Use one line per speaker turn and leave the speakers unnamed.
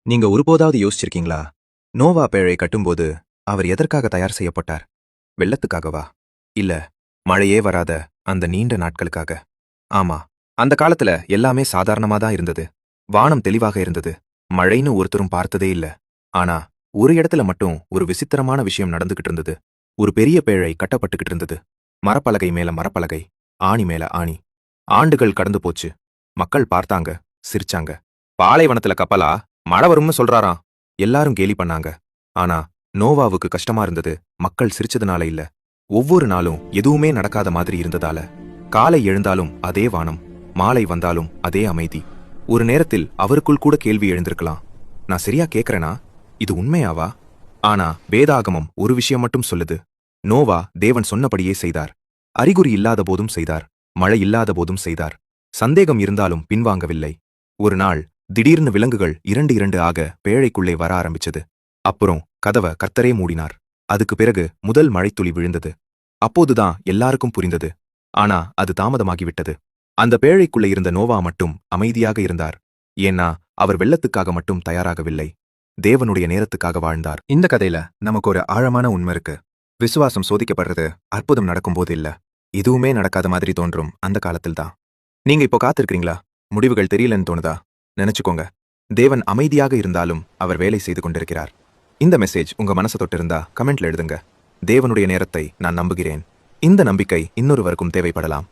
நீங்க ஒருபோதாவது யோசிச்சிருக்கீங்களா? நோவா பேழை கட்டும்போது அவர் எதற்காக தயார் செய்யப்பட்டார்? வெள்ளத்துக்காகவா? இல்ல, மழையே வராத அந்த நீண்ட நாட்களுக்காக. ஆமா, அந்த காலத்துல எல்லாமே சாதாரணமா தான் இருந்தது. வானம் தெளிவாக இருந்தது. மழைன்னு ஒருத்தரும் பார்த்ததே இல்ல. ஆனா, ஒரு இடத்துல மட்டும் ஒரு விசித்திரமான விஷயம் நடந்துகிட்டு இருந்தது. ஒரு பெரிய பேழை கட்டப்பட்டுகிட்டு இருந்தது. மரப்பலகை மேல மரப்பலகை, ஆணி மேல ஆணி. ஆண்டுகள் கடந்து போச்சு. மக்கள் பார்த்தாங்க, சிரிச்சாங்க. பாலைவனத்துல கப்பலா? மழை வரும்னு சொல்றாராம். எல்லாரும் கேலி பண்ணாங்க. ஆனா நோவாவுக்கு கஷ்டமா இருந்தது. மக்கள் சிரிச்சதுனால இல்ல, ஒவ்வொரு நாளும் எதுவுமே நடக்காத மாதிரி இருந்ததால. காலை எழுந்தாலும் அதே வானம், மாலை வந்தாலும் அதே அமைதி. ஒரு நேரத்தில் அவருக்குள் கூட கேள்வி எழுந்திருக்கலாம். நான் சரியா கேக்குறேனா? இது உண்மையாவா? ஆனா வேதாகமம் ஒரு விஷயம் மட்டும் சொல்லுது. நோவா தேவன் சொன்னபடியே செய்தார். அறிகுறி இல்லாத போதும் செய்தார். மழை இல்லாத போதும் செய்தார். சந்தேகம் இருந்தாலும் பின்வாங்கவில்லை. ஒரு நாள் திடீர்னு விலங்குகள் இரண்டு இரண்டு ஆக பேழைக்குள்ளே வர ஆரம்பிச்சது. அப்புறம் கதவ கர்த்தரே மூடினார். அதுக்கு பிறகு முதல் மழைத்துளி விழுந்தது. அப்போதுதான் எல்லாருக்கும் புரிந்தது. ஆனா அது தாமதமாகிவிட்டது. அந்த பேழைக்குள்ளே இருந்த நோவா மட்டும் அமைதியாக இருந்தார். ஏன்னா அவர் வெள்ளத்துக்காக மட்டும் தயாராகவில்லை, தேவனுடைய நேரத்துக்காக வாழ்ந்தார். இந்த கதையில நமக்கு ஒரு ஆழமான உண்மை இருக்கு. விசுவாசம் சோதிக்கப்படுறது அற்புதம் நடக்கும்போது இல்ல, எதுவுமே நடக்காத மாதிரி தோன்றும் அந்த காலத்தில்தான். நீங்க இப்போ காத்திருக்கிறீங்களா? முடிவுகள் தெரியலன்னு தோணுதா? நினைச்சுக்கோங்க, தேவன் அமைதியாக இருந்தாலும் அவர் வேலை செய்து கொண்டிருக்கிறார். இந்த மெசேஜ் உங்க மனசை தொட்டிருந்தா கமெண்ட்ல எழுதுங்க. தேவனுடைய நேரத்தை நான் நம்புகிறேன். இந்த நம்பிக்கை இன்னொருவருக்கும் தேவைப்படலாம்.